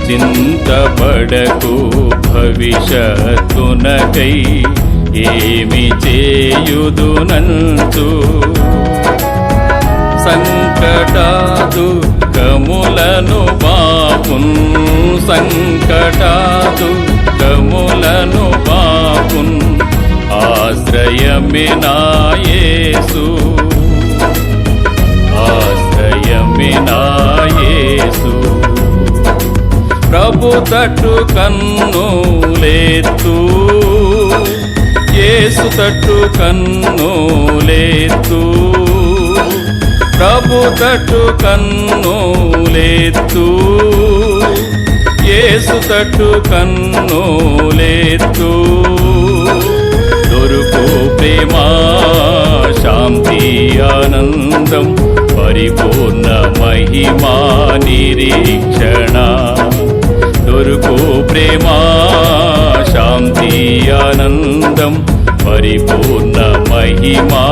చింతపడకు భవిష్యత్తునకై ఏమి చేయుదునంచు సంకటాదుఃఖములను బాపున్ సంకటాదుఃఖములను బాపున్ ఆశ్రయమే నా యేసు ఆశ్రయమే నా యేసు ప్రభు తట్టు కన్నులెత్తు యేసు తట్టు కన్నులెత్తు ప్రభు తట్టు కన్నులెత్తు యేసు తట్టు కన్నులెత్తు దొరుకు ప్రేమ శాంతి ఆనందం పరిపూర్ణ మహిమా నిరీక్షణ దొరుకు ప్రేమ శాంతి ఆనందం పరిపూర్ణ మహిమా